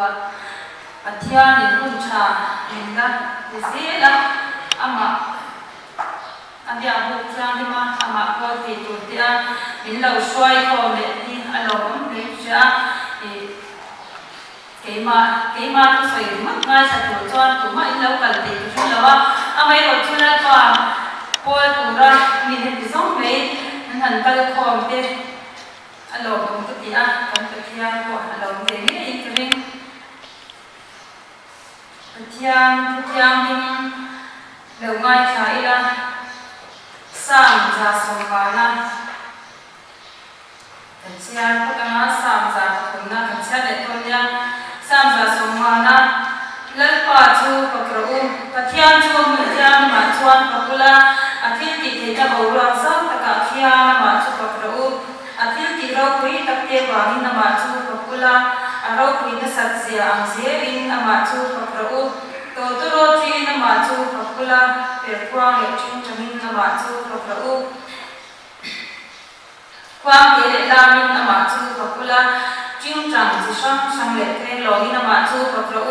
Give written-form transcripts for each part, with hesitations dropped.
tua Pathian in uncha inda desela ama adia bukya dima ama ko ti tu tia min lo swai ko le ni alom le cha keima ko soi mat ngai sa tu chuan tu mai lo kal ti tu lawa amai ro chula pa pol tu ra min he ti song me han kal khom te alom tu tia kan Pathian ko alom te ni in kring Pathian ding lo ngai sa ila sam za somana Pathian ko tanga sam za kunna kachha le tonya sam za somana lalpa chu pakru Pathian chu mujam ma chuan pakula athil ti theta bawra sam taka khia ma chu pakru athil ti ro pui takte bangin ma chu pakula aro pui na satsia angse in ma chu pakru to ro chi na ma chu pakula perkwang le chung chamin na ma chu pakru kwang le lamin na ma chu pakula chung chang chi sang le tre lo in ma chu pakru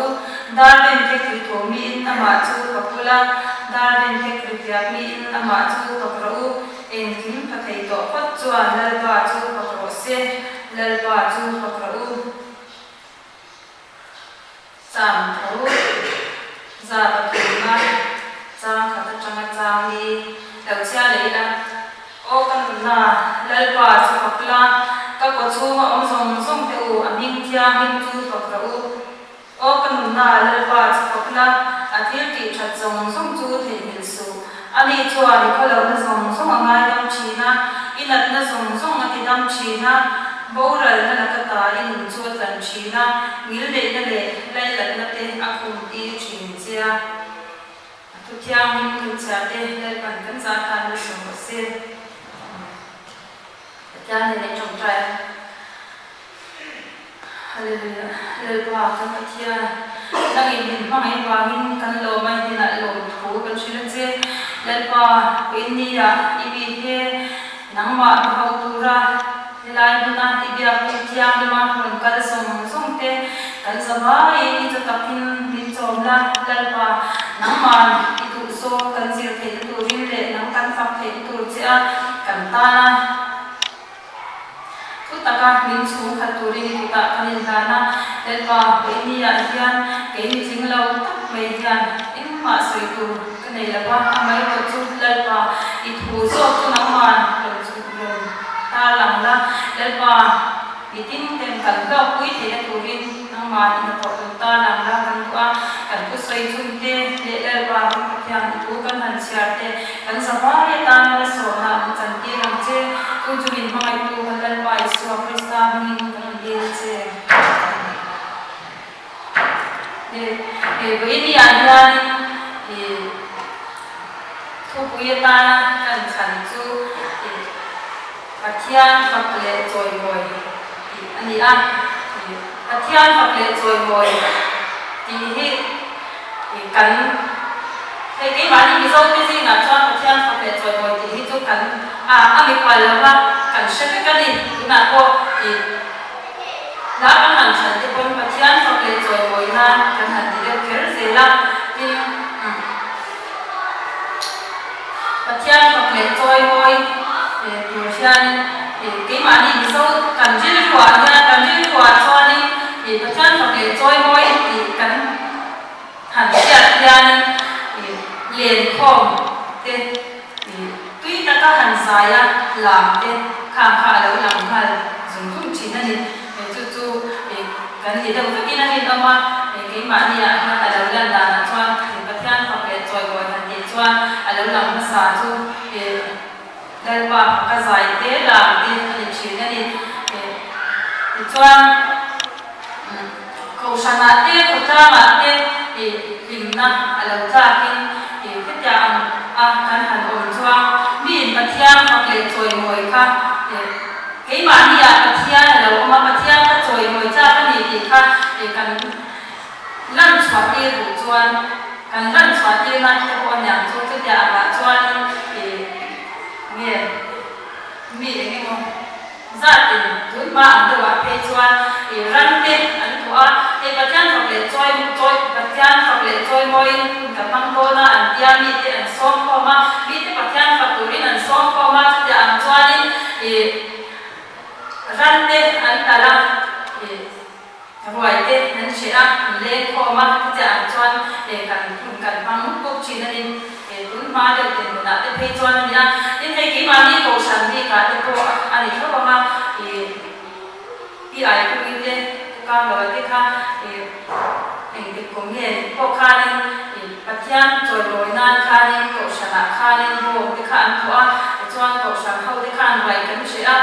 darden te kri to mi in na ma chu pakula darden te kri pya mi in na ma chu pakru en kim pathei to pat chuan lalpa chu pakru se lalpa chu pakru sam tho za pakuna chang khata changa changi tau cha leila o kan na lalpa chu pakla ka ko chu ma om song te u aming thia min chu pakru o kan na lalpa chu pakla athil ti that song chu the hil su ani chuan khalo na song angai dam china inat na song ati dam china boral na nakata in chu tan china ngil le na le lai lat na te akum ti chin chia tu thiang min tu cha te le pan kan za ta na song se cha ne chong trai hallelujah lalpa kan pathia nang in mai wangin kan lo mai dina lo thu kan chila che lalpa india ibi he nangma bhau tura hilai buna ibia thiang ma hon kal song te kal zawai ni to takin din chomla lalpa nangma itu so kan sir the tu rin le nang kan fak the tu cha kan ta taka min chu khaturi ni ta kanin dana lalpa india hian ke ni jinglo tak mai hian in ma soi tu kanei lawa amai ro chu lalpa I thu zo tu na man lo chu lo ta lang la lalpa itin tem kan do pui the na turin nang ma in to ta lang la kan kwa kan ku soi chun te le lalpa hian tu kan han siar te kan sawa ye ta na so na chan ti ram che tu chu min mai tu lalpa isu krista ni kan ye che với đi ăn ra thu bùi ta cần khẩn chú Pathian Phật lệ rồi ngồi anh đi ăn Pathian Phật lệ rồi ngồi thì cần cái bản đi dâu cái gì là cho Pathian Phật lệ rồi ngồi thì chú cần anh đi qua là ba cần sẽ cái gì là cô thì đã có hàng sản thì con Pathian Phật lệ rồi ngồi na cần hàng thì được kéo dễ lắm thì Pathian Phật lệ rồi ngồi thì cái mà đi sâu cần chữ quả cho đi thì Pathian Phật lệ rồi ngồi thì cần hàng chặt ra thì liền khom thì tuy ta có hàng dài làm thì khám phá đâu làm hay dùng không chỉ là gì chú cần gì đâu phải cái này đâu mà cái mà đi à ta đâu làm đàn cho thì Pathian Phật lệ rồi ngồi thành gì cho đâu làm cái啥chú đây ba cái giải thế làm đi thì chỉ là đi cho cầu sản thế cầu cha mà thế thì tìm na đâu cha thì cái cha kan han ổn cho mình Pathian Phật lệ rồi ngồi kha cái mà đi à Pathian là mà Pathian ta rồi ngồi cha cái gì thì kha thì cần lăn xoát đi đủ chuan cần lăn xoát đi na cái con nhà cho cái nhà là chuan thì nghe mi cái ngon gia đình tuổi mà ăn đồ ăn phê chuan thì răng tên ăn đồ a e pathian phak le choi pathian phak le choi moi ka pang ko na an tia mi te an som ko ma mi te pathian phak turin an som ko ma te an chuanin ran te an tala ruai te nan shea le ko ma te an chuan kan pang ko chinanin tun ma de te na te phei chuan ni na in hei ki ma ni ko san ni ka te ko ani ko ma pi ai ko ni te ka lo te kha eng te ko nge ko kha ni pathian choi loi nan kha ni ko sana kha ni bo te kha an ko a chuan ko san ho te kha ruai kan shea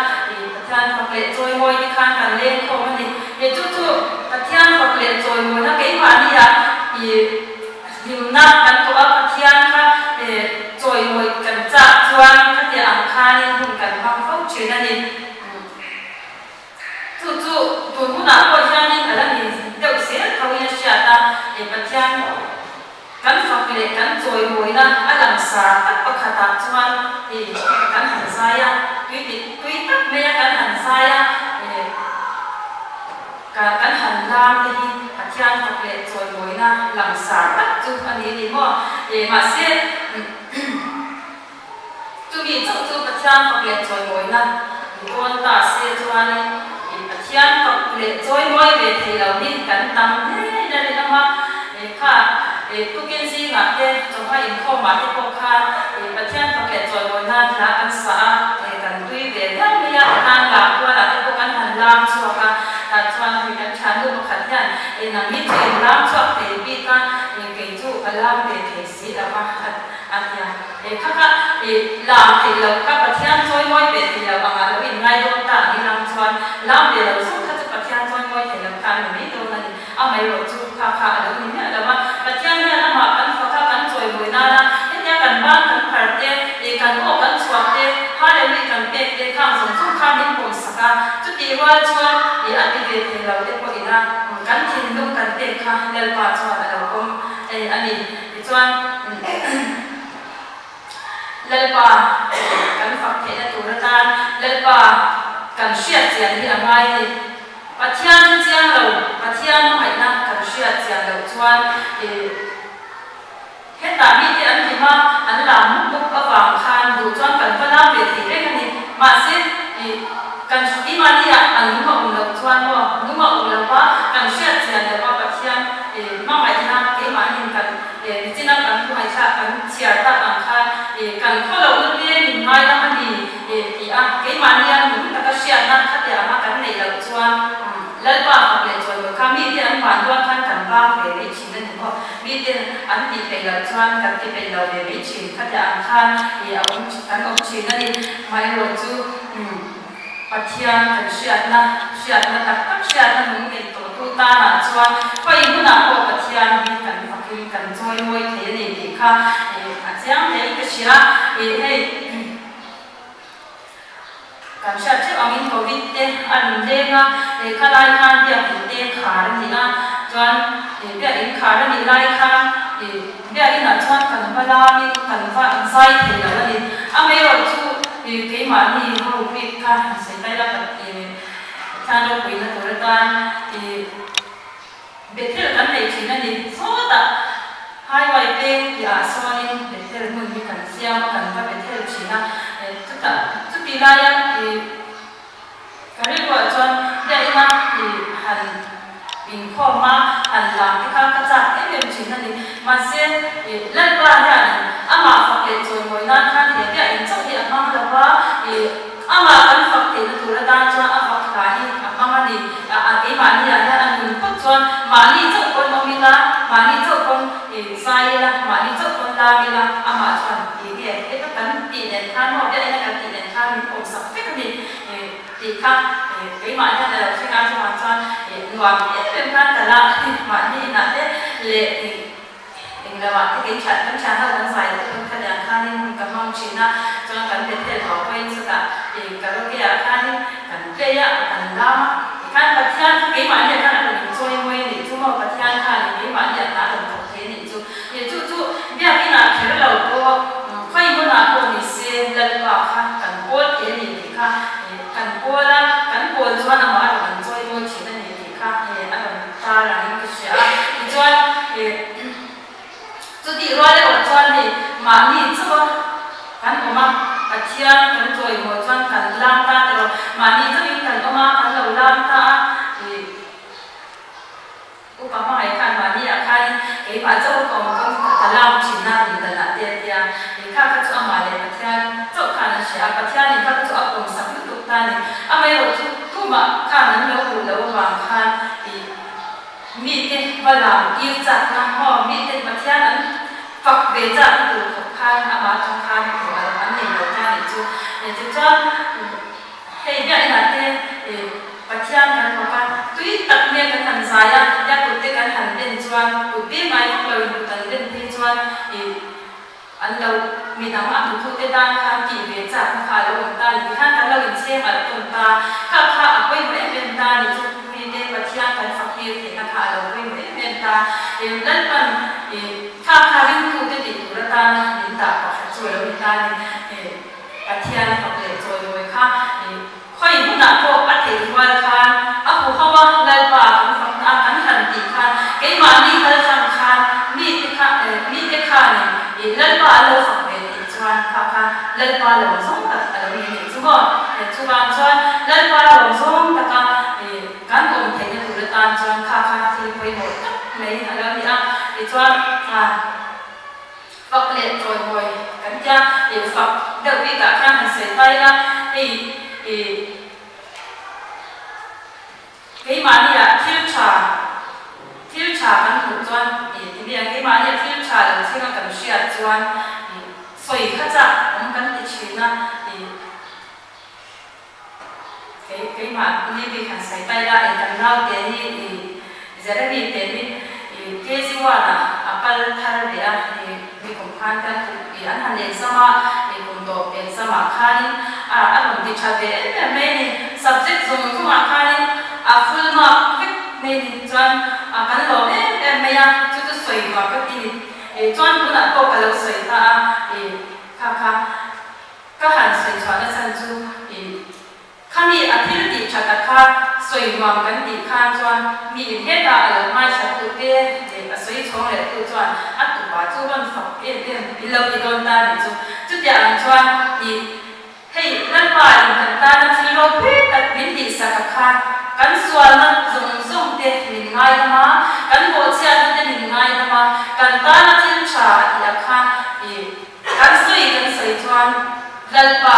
pathian phak le choi moi te kha kan le ko ma ni chu pathian phak le choi moi na ke ma ni ya limna kan ko a pathian kha choi moi kan cha chuan kha te ang kha ni hun kan bang fo china ni chu tu mu na ko jan ni ala ni deu se ka wi sha ta pathian kan phak le kan choi moi na alang sa tak pakhata chuan kan han sa ya tui tak me ya kan han sa ya kan han lam te hi pathian phak le choi moi na lang sa tak chu ani ni mo ma se tu gi chu pathian phak le choi moi na kon ta se chuan ni pathian phak le choi moi ve thei lo ni kan tam ne na le ma kha tu ken si nga te chong ha in kho ma te ko kha pathian phak le choi moi na la kan sa kan tui ve ya me ya kan la kwa la te ko kan han lam chu ka ta chuan ni kan chan lu khat yan na mi che lam chu te bi ka ke chu alam te the si la ma atya kha lam te lo ka pathian choi moi ve te lo anga lo in ngai don ta ni lam chuan lam de lo su kha chu pathian choi moi te lo kan mi do na ni a mai ro chu kha lo ni na la ma pathian ya na ma kan fa kan choi moi na na ya kan ba kan phar te kan o kan chuak te ha le ni kan pe te khang song chu kha min pom saka chu ti wa chuan a ti ve te lo te ko ina kan thin lu kan te kha lel pa chuan a lo kom ani chuan lel pa kan phak the na tur tan lel pa kan shia chian hi angai ni pathian chiang lo pathian mai na kan shia chiang lo chuan heta mi te an hi ma an la mu pa wang khan du chuan kan pa na ve thi re ni ma se kan i ma ni an ma um lo chuan mo nu ma um lo pa kan shia chiang lo pa pathian ma mai na ke ma ni kan china kan ku hai sa kan chia ta kan khan kan kho lo nu te ni mai na ni ke ma ni an nu ta ka shia na kha te ma kan nei lo chuan lal pa phak le choi mo kha mi te an ban do khan kan ba ve ve chin na ni ko mi te an ti pe lo chuan kan ti pe lo ve ve chin kha te an khan om kan om chin na ni mai ro chu pathian kan shia na tak tak shia na nu ke to tu ta na chuan khoi mu na ko pathian mi kan phakin kan choi moi the ni ti kha a chiang le ka shira hei kan sha che angin covid te an le nga khalai khan dia te khar ni na chuan bia in khar ni lai kha bia in a chuan kan bala mi kan fa sai the lo ni a me ro chu ke ma ni ro pi kha se tai la pat chan ro pui na tur tan betel kan nei chin na ni so ta hai wai pe ya so ni betel mun ni kan siam kan va betel china chu ti la ya kari ko chuan ya ina han in kho ma han lam ti kha ka cha em chin na ni ma se lan ba ya ni ama fa ke choi moi na kha ni ya in chau hi ama la ba ama kan fa te na tur ta chuan a fa ka hi ama ni a ke ma ni ya an mun ko chuan ma ni chau kon ma mi la ma ni chau kon sai la ma ni chau kon la mi la ama chuan ke ta kan ti nen kha no ya ina kan ti nen kha mi om sak pe ni ti kha ke ma ni la se ka chuan nuam em kan ta la ma ni na le la wa ke chat kan cha ha kan sai kan ya kha ni kan mong china chuan kan te te ho pain sa ta ka ro ke ya kha ni kan te ya kan la kan pathian ke ma ni kan ni choi moi ni chu mo pathian kha ni ke ma ni ta kan ko the ni chu bia ki na ke lo ko khoi mo na ko ni se la ka kha kan ko te ni ti kha kan ko la kan ko chuan ma ro kan choi moi china ni ti kha a ta pathian kan joy mo chuan kan lam ta te lo mani chawin kan oma kan lo lam ta upama ai khan mani a khan ke ba chaw ko kan talam chinna ni da na te tia kha ka chu ama le pathian chaw khan sia pathian ni kha chu apom sak tu ta ni amai ro chu tuma khan nan lo hu lo wa khan mi te balam ir chat na ho mi te pathian an phak ve cha tu khan ama khan ko an nei lo ta ni chu cha hei ya ina te pathian kan ko kan tui tak me kan han zaya ya ku te kan han den chuan ku be mai ko lo ku tan den te chuan an lo mi dang a tu te dan khan ki ve cha kha lo ta ni khan kan lo in che mal ton ta kha a poi me ben ta ni chu mi te pathian kan phak hi te na kha lo poi me ben ta lan pan kha ring tu te ti tu ra ta ni ta pa chu lo ni ta ni pathian phak le choi loi kha khoi mu na ko a thei wal khan a hu hawa lai pa kan phak ta kan han ti khan ke ma ni kal sam khan mi te kha ni lai pa lo phak ve ti chuan kha lai pa lo song ta a lo ni chu bo chu ban chuan lai pa lo song ta ka kan om thei na tu ra tan chuan kha thi poi mo tak mai a lo ni a chuan phak le choi hoi kan cha phak deu wi ka khan han se tai la cái mà đi là thiếu trà ăn hủ chuan thì bây giờ cái mà đi là thiếu trà là khi mà cần suy ăn chuan soi khát ra cũng cần để chuyển na thì cái mà đi bị hàng sấy tay ra thì cần lau tiền đi giờ đây đi tiền đi cái gì qua là apal thar để thì bị cũng khan cái thì ăn hàng đêm sama thì cũng tổ tiền sama khan ăn một tí trà về em mấy subject dùng không ăn khan full mark viết nên chuan kan lo em mấy chú soi vào cái gì chuan cũng là câu cái lo soi ta kha các hàng soi chuan là san chu kami activity chata kha soi vào cái gì kha chuan mi hết ta ở mai sẽ tự tế để soi chong lại tự chuan ắt tụ ba chu ban phật em bị lâu bị đòn ta để chú tiệm chuan thì hey nan pa kan ta na chi lo pe tak min di sa kha kan sual na zong te min ngai ma kan bo chia te min ngai ma kan ta na chin cha ya kha kan soi chuan lal pa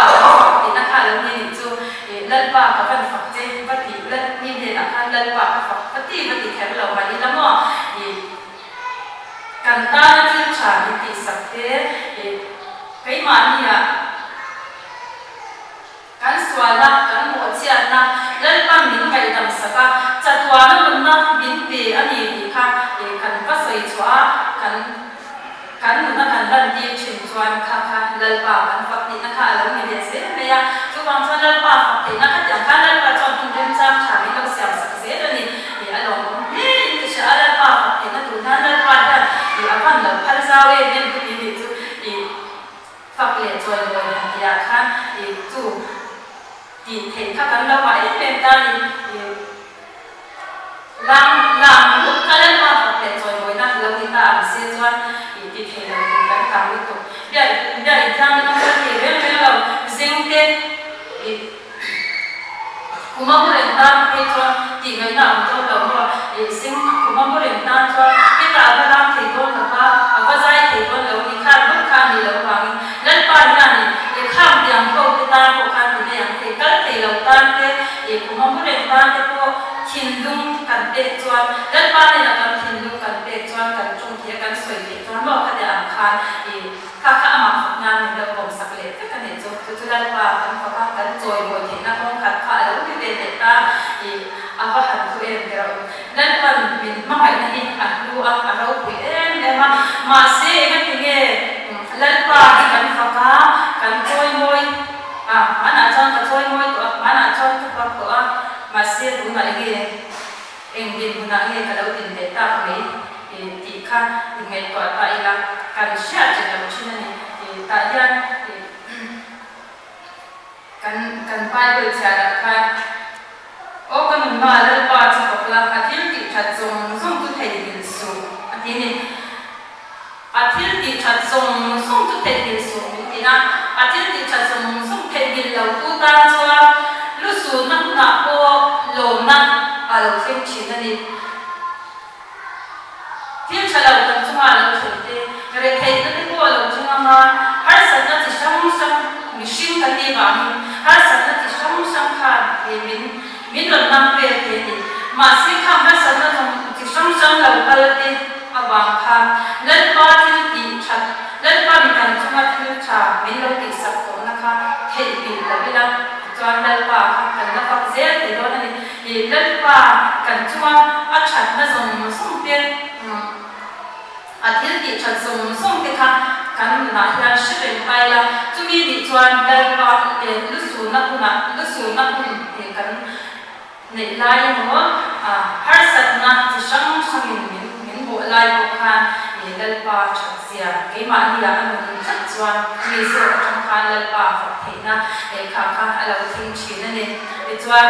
ti na kha lo ni chu lal pa ka kan phak te pati lal ni de na kha lal pa ka phak pati khem lo ma ni la mo kan ta na chin cha ni ti sak te kai ma ni ya kan suala kan mo chia na lal pa min kai dam saka chatwa na mun na min te ani ti kha kan pa soi chwa kan mun na kan dan di chin chuan kha lal pa kan phak ti na kha lo ni de se me ya chu wang chuan lal pa phak ti na kha jang kan lal pa chuan tum dem cham cha mi lo siam sak se da ni a lo ni ti sha lal pa phak ti na tu na lal pa da a van lo phal zawe nem tu ni chu phak le choi lo ya kha chu thì thầy các cán lâu vậy em ta thì làm lúc các em mà học để rồi mới na lâu thì ta ăn xuyên doan thì thầy là cái cảm giác tốt vậy ra nó có thể em là riêng tên thì cũng mong muốn ta thì cho chỉ người nào cho đầu mà riêng cũng mong muốn ta cho cái cả cái làm thầy con là ba dạy thầy con lâu thì khăn bất khăn thì lâu hoàng lên ban ra thì khăn tiếng câu thì ta cũng khăn thì tiếng thì các thầy lâu tan thế thì cũng mong muốn tan thế cô thiên dung cần tệ chuan lên ban này là cần thiên dung cần tệ chuan cần trung thiệt cần soi thiệt chuan bảo các thầy ăn khăn thì các mà học ngàn mình đâu còn sạc lệ tất cả những chỗ lên ban cần rồi ngồi thì nó không khăn khá lâu thì về để ta thì apa hal tu em kira dan pan min mamai nahi ahlu ahlu ku em masih ingat ini lalpa kan faka kan toy moy mana chon ka toy moy to mana chon ka pak to masih guna lagi engin guna lagi kalau tin data kami ti kha ngai to ta ila kan share je la china ni ta jan kan bible chara kha o kan ma lal pa cha pakla athil ti that zong tu thei din su atini athil ti that zong tu thei din su ti na atin ti cha sum the gil lo tu ta chwa lu su na ko lo na a lo thing chin ani til chala kan chuma lo thete re thei na ko lo chunga ma har sa na ti sam machine kan ni ba mi har sa na ti sam kha min lo nam pe te ni ma si kha ma sa na ti sam lo kal te awang kha lan pa til ti chat lan pa mi kan chunga til cha min lo ti sak to na kha thei pi la bi la chuan lan pa kan na pak zel te do na ni lan pa kan chunga a chat na som te atil ti chat som te kha kan na hian shirin pai la chumi ni chuan lan pa te lu su na kun te kan nei lai mo har sat na chi sang min bo lai ko khan ni lan pa chat sia ke ma ni la an mun chat chuan mi so chang khan lan pa fa theina e kha alo thing chin na ni e chuan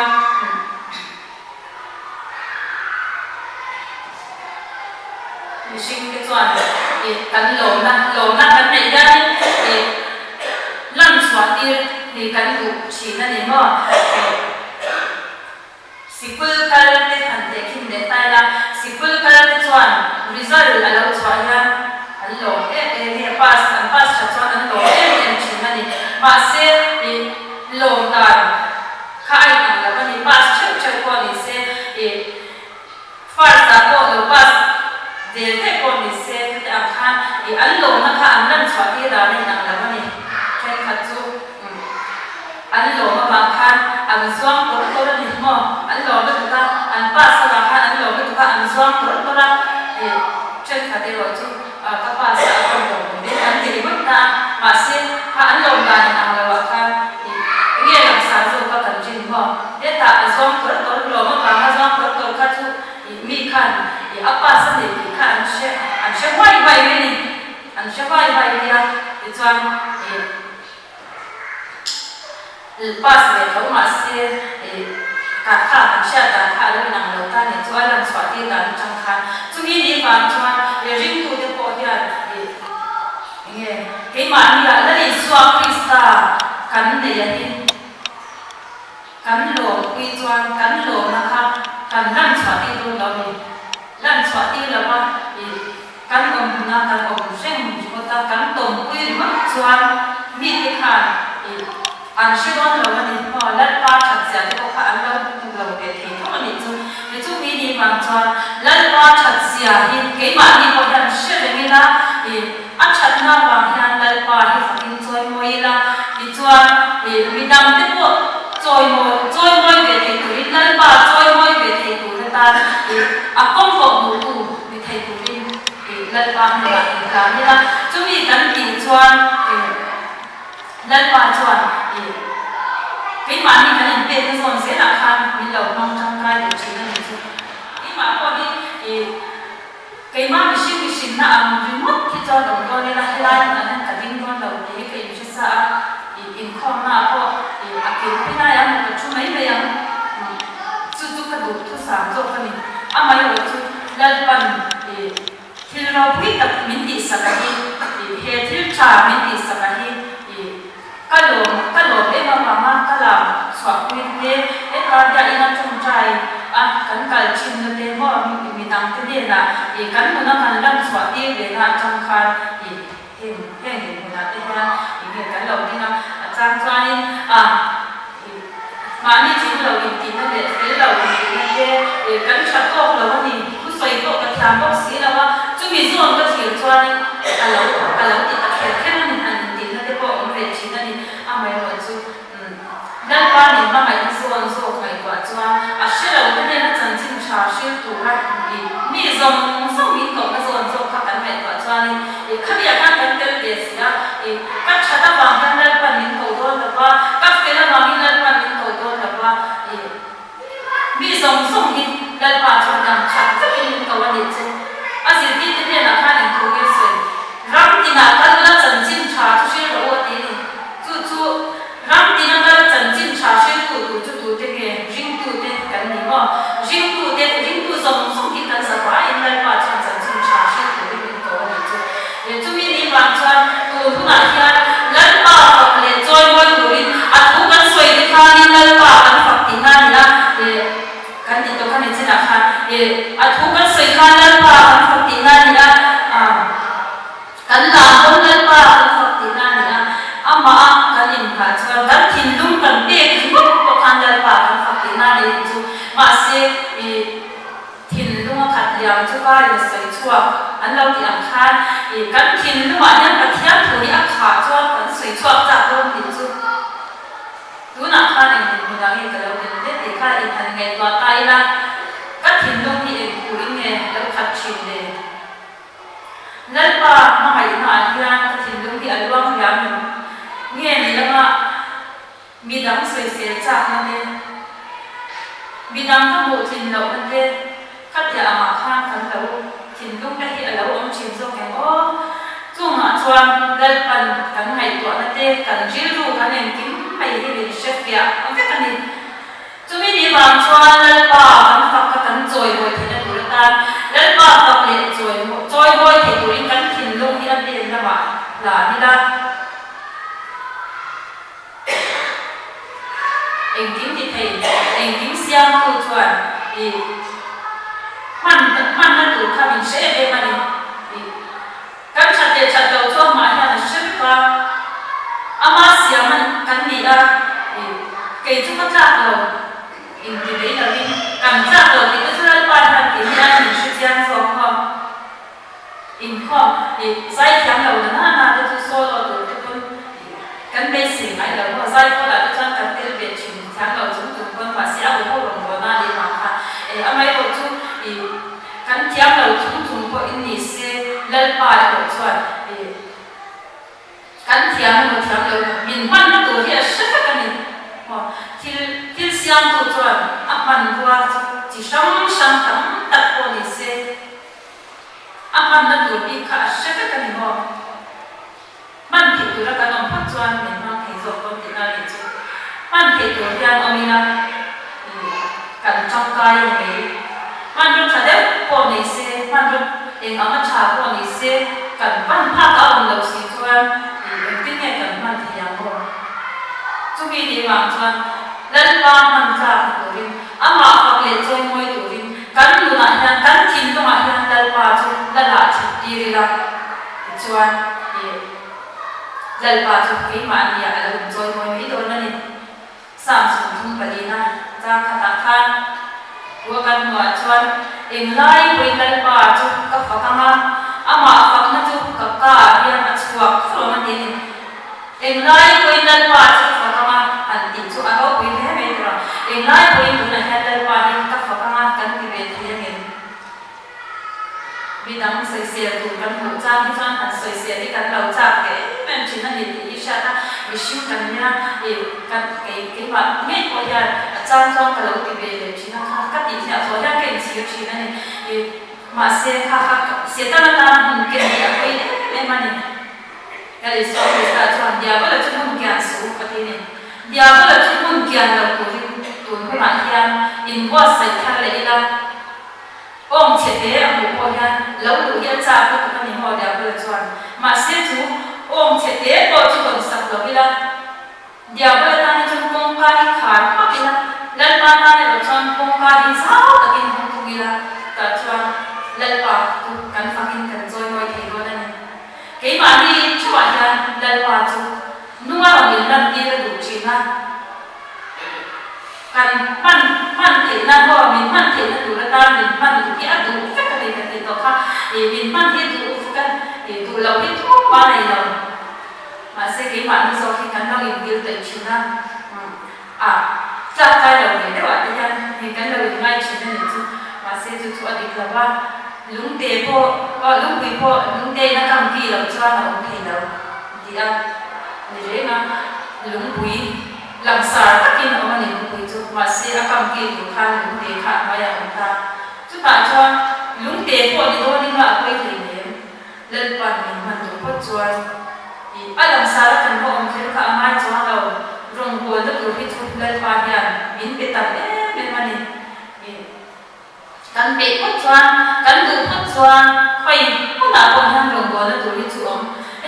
machine ke chuan kan lo na kan nei da ni lam chwa ti ni kan du chin na ni mo sikul kal te han te khin de tai la sikul kal te chuan result alo chwa ya an lo e pass cha chuan an lo chin na ni ma se ni lo ta kha ai ang la ni pass che ko ni se first ta ko lo pass de te ko ni se te a khan an lo na kha an lam chwa ti da ni nang la ni chen kha chu an lo ma ba khan an swam ko ni mo an lo ba ta an pass la khan an lo ba ta an swam ko la chen kha de ro chu ka pass ko do ni an ti ba ta ma se kha an lo da ni nang la kha ye lam sa zo ka kan jin mo de ta an swam ko lo ma ba ma swam ko kha chu mi khan apa sa ni kha an she wai ni an she wai dia ti chuan pass le lo ma se ka kha an sha ta kha lo nang lo ta ni chuan lam chwa ti dan chang khan chumi ni ba chuan ring tu te po dia nge ke ma ni la ni swa krista kan ne ya ni kan lo pi chuan kan lo na kha kan lam chwa ti do lo ni lan chwa ti la ma kan om na kan om seng ko ta kan tom pui ma chuan mi ti khan an she don lo ni mo lan pa chat sia ko kha an lo ke thi tho ni chu mi ni ma chuan lan pa chat sia hi ke ma ni ko dan she le ni la a chat na wa hian lan pa hi fakin choi moi la ti chuan mi dam te po choi moi ve te tu lan pa choi moi ve te tu ta a kom ko mu tu mi thai tu rin lan pa ni la ka ni la chumi kan ti chuan lan pa chuan ke ma ni kan pe te son se la khan mi lo mong chang kai de chi na ni chu ke ma ko ni ke ma mi shin na am ri mo ki cho lo ko ni la lai na nan ka ding don lo ni ke ni sa in khom na ko a ke ni na ya mo chu mai me ya chu ka du thu sa zo ka ni amai lo chu lan pan thil ro pui tak min ti sa ka hi he thil cha min ti sa ka hi ka lo be ma ka la chwa pui te ta ya ina chung chai kan kal chin na te mo mi dang te de na kan mu na kan lam chwa ti le na chang khan he na te ha he kan lo ni na chang chuan mà như chỉ là mình tìm ra để cái đầu mình cái cắn chặt cột là cái gì cứ xoay cột cái thảm bóc xí làว่าchúng mình dùng cái chuyện cho nên à lâu thì ta khéo khéo mình ăn tìm ra cái bộ mình về chỉ là mình ăn mấy loại chú nên qua mình ba mấy cái số mấy quả cho à sẽ là cái này nó chân chính trả sẽ tụ lại thì mình dùng xong mình cột cái số các cái mấy quả cho nên khi bây giờ các cái cái để xí á các chặt ta vàng cái này phần mình cầu đôi là qua các cái là vàng mình lên phần mình cầu đôi là qua mi xong mình lên phần cho rằng chặt cái mình cầu vào điện chứ à gì đi đến đây là khai điện cầu cái gì ram thì nào cái là chân chính trả cho sẽ là ô tí này chú ram thì nào cái chân chính trả sẽ tụ thế cái riêng tụ thế cái gì mà riêng tụ xong thì cái sao vậy lên phần cho chân chính trả sẽ tụ cái mình cầu vào điện chứ để chú mình đi vào cho tụ thu nào chua an lo ti ang khan kan thin lu ma hian pathian thuri a kha chuan kan sui chuak cha lo ti chu tuna khan en ni la nge ka lo den de ti kha in han nge twa tai la kan thin lu ni en ku in nge lo khat chin de nan pa ma hai na hian kan thin lu ti a luang yam nge ni la ma mi dang sui se cha na ne mi dang ka mo thin lo na de khát nhà mà khang khăn đầu thìn lúc đây ở lâu ông chìm sâu kẹo chung mà choang đây phần cắn ngày tuổi là tê cắn riêu ru cắn nền kính hay đi về chef việt ông biết cắn gì chúng mình đi vào choang đây bà cắn phật cắn rồi rồi thì nó tuổi ta đây bà phật liền rồi thì tuổi cắn thìn lúc đi ăn tiền là bà là đi ra anh kính thì thầy anh kính xem cô choang thì man na tu kha min se be mani kan chat do cho ma ya na se pa ama sia man kan ni a ke chu ka cha lo in di dei la vin kan cha lo ti ka sura pa ha ke ya ni shi jian so kho in kho sai thiam lo na na ta chu so lo tu tu kan be si mai lo ko sai ko la ta chan kan tel be chin thiam lo chu tu kon ma sia bo ko ro na le ma kha amai ko chu kan thiam lo chung ko in ni se lal pa lo chuan kan thiam lo min man na tu hi sha ka ni til siam tu chuan apan kwa chi sam tam tak ko ni se apan na tu bi kha sha ka ni ho man thi tu ra ka nom phat chuan min ma thei zo ko ti na ni chu man thi tu hian omina kan chang kai ni man ro cha de ko ni se man ro eng ama cha ko ni se kan pan pha ka on lo si chuan tin nge kan man thi yang ko chu bi ni wang chuan lan pa man cha ko rin ama ka le choi moi tu rin kan lu na hian kan thin to ma hian dal pa chu la la chi ti ri la chuan dal pa chu ki ma ni ya lo choi moi mi do na ni sam sum thum pa di na cha kha ta khan wa kan wa chuan in lai pui dal pa chu ka fa ka ma ama fa na chu ka ka hian a chuak fro na ni in lai pui dal pa chu fa ka ma an ti chu a ho pui he me tra in lai pui tu na ha dal pa ni ka fa ka ma kan ti be thi nge bi dang sai se tu kan hu cha ni chuan an sai se ni kan lo cha ke men chin na ni ti sha ta mi shu kan nya kan ke ba nge ko ya chan chong ka lo ti be le chin na ka ti nya so ya ke chi chi na ni ma se kha se ta na ta mun ke ya ko le ma ni ya le so ta chuan dia ba la chu mun kyan su pa ti ni dia ba la chu mun kyan lo ko ri tu ko ma hian in wa sai tha le ila om che te a mo ko hian lo lu ya cha ko ka ni ho dia ba la chuan ma se chu om che te ko chu kon sak lo ila dia ba la ni chu kong ka ni khar pa ila lan pa na le lo chuan kong ka ni sao ta kin hong tu ila ta chuan lan pa tu kan fa kin kan joy moi thei go na ni ke ma ni chu wa hian lan pa chu nuwa ro ni lan ni la du chi na kan man te na ho min man te na du la ta min man du ki a du ka ka le ka te to kha min man he du kan du lo hi thu pa nei lo mà sẽ cái bạn sau khi cắn đau in tiêu tẩy chữ na cha cái đầu này đấy bạn thấy không thì cắn đầu in ngay chữ này chứ mà sẽ chữ thua đi là ba lúng tê po lúng bì po lúng tê nó cầm kỳ là cho nó không thể đâu thì đâu thì đấy mà lúng bì làm sao các kinh nó mà lúng bì chứ mà sẽ cầm kỳ của khăn lúng tê khăn mà là ông ta chứ bạn cho lúng tê po thì thôi đi mà quay thì nếm lên bàn mình đủ pot chuan alam sara kan ho om khel kha mai chuan lo rong bol na tur hi chu lal pa hian min pe tam men mani kan pe pot chuan kan du pot chuan khoi ko na bon han rong bol na tur hi chu om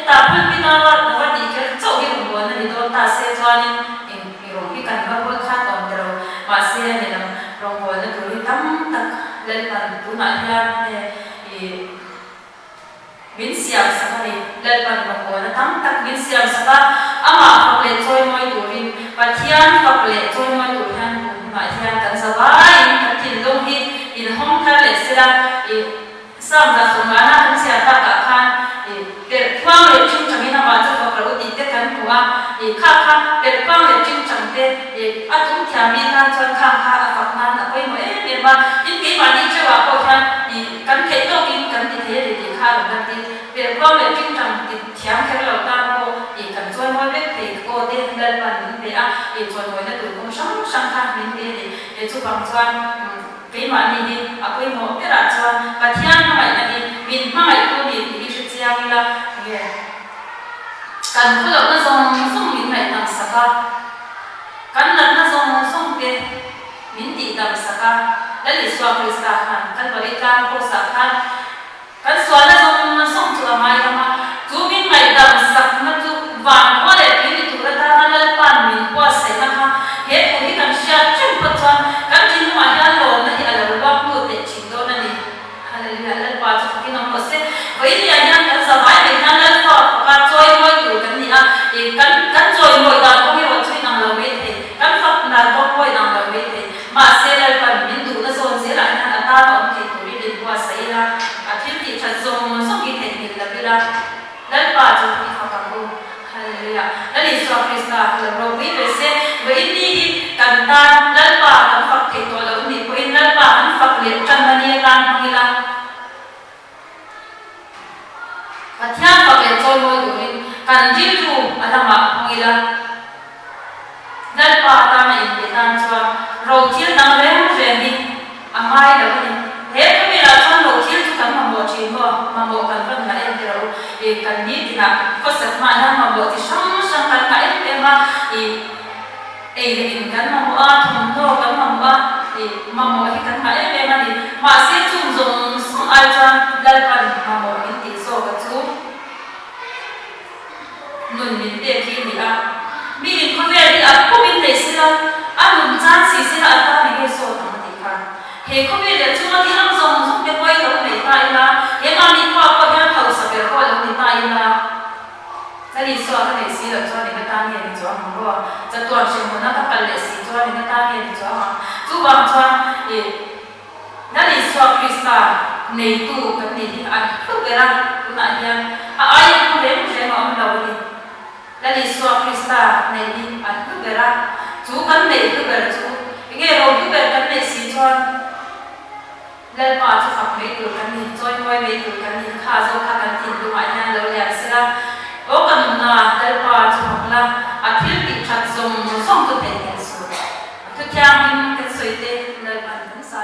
ta phul pi na wa ti ke chau hi rong bol na ni do ta se chuan in rong hi kan ba bol kha ton dro ma se ni lam rong bol na tur hi tam tak lal pan tu na hian min siam sakani lal pan rong bol na tam tak min siam saka ama pakle choi moi turin pathian pakle choi moi tur han ma hian kan zawai kan tin long hi in hong thar le sela sam za so ma na kan sia ta ka khan per phang le chim chami na ma cha fa ka uti te kan kuwa kha kha per phang le chim cham te atum thya mi na chan kha kha a fak na na koi mo me ba in ke ma ni che wa ko khan kan the to kin kan ti the de kha lo na ti per phang le chim cham ti thiam khe lo ta ko kan choi mo be the ko te dal pan be a choi mo na tu ko sang kha min de chu bang chuan cái mà đi à quên một cái là cho và thiên nó mày là đi mình mà mày tôi đi sự chiang là cần có được nó dùng mình mày làm sao cả cần là nó dùng cái mình đi làm sao cả đấy là xóa cái sao cả cần phải đi làm có sao cả cần xóa nó dùng cho mày mà chú mình mày làm sao nó chú vàng quá để đi tụi ta nó lên bàn mình qua xây nó ha hết cái cần xia chân bớt cho cần chỉ mà ra lồn nó thì là lồn bớt để chỉnh đôi này hallelujah lên qua cho cái nó một sẽ với thì anh em cần sao phải mình đang lên qua và chơi môi tụi cái gì à thì cần chơi môi đàn có cái vật chơi nằm lầu bên thì cần phát đàn có môi nằm lầu bên thì mà sẽ lên phần mình tụi nó dồn dễ lại là ta vẫn thì tụi đi qua xây ra à thiên thì thật dùng xong cái thành hình là cái là lên qua cho cái học tập luôn hallelujah đó là Chúa Christ là rồi quý vị sẽ với đi cần ta lên qua làm Phật thì tôi là đi với lên qua ăn Phật liền trong là đi làm như là và theo Phật liền tôi ngồi tụi cần chỉ tu ở đâu mà như là lên qua ta mà in Việt Nam cho rồi chiếu năm lên về đi à mai là cái thế cái là cho đầu chiếu chúng ta mà một chuyện mà một cần phân là em thì cần biết thì là có sự mà mà bộ thì sang cần phải em thì mình cần mà mua thùng thô cần mà mua thì cần phải em thì mà sẽ dùng xong ai cho lên phần mà một mình thì số cái chú mình để khi mình không về thì không mình để xí mình chán xí là ta mình cái số thằng thì cần thì không biết là chúng ta thì làm dùng cái quay đầu này tay là thế mà mình qua cái thầu sập cái quay đầu này tay là cái lý do cái này xí là cho nên cái ta nghe thì cho không cóจะตัวเชื่อมันน่าจะเป็นเลสีcho nên cái ta nghe thì cho mà chú bang cho thìนั่นlý do Krista này tu cái này thì anh không biết là cái này anh ai cũng biết mà ông đâu điนั่นlý do Krista này thì anh không biết là chú cái này không biết là chú nghe rồi không biết cái này xí cho lên qua cho học mấy từ cái này cho mọi mấy từ cái này khá dấu khá cần tìm được mọi nhà lâu dài sẽ là ô cần là lên qua cho học là à thiết bị thật dùng xong có thể hiện số thực ra mình cái suy tế lên bản thân xa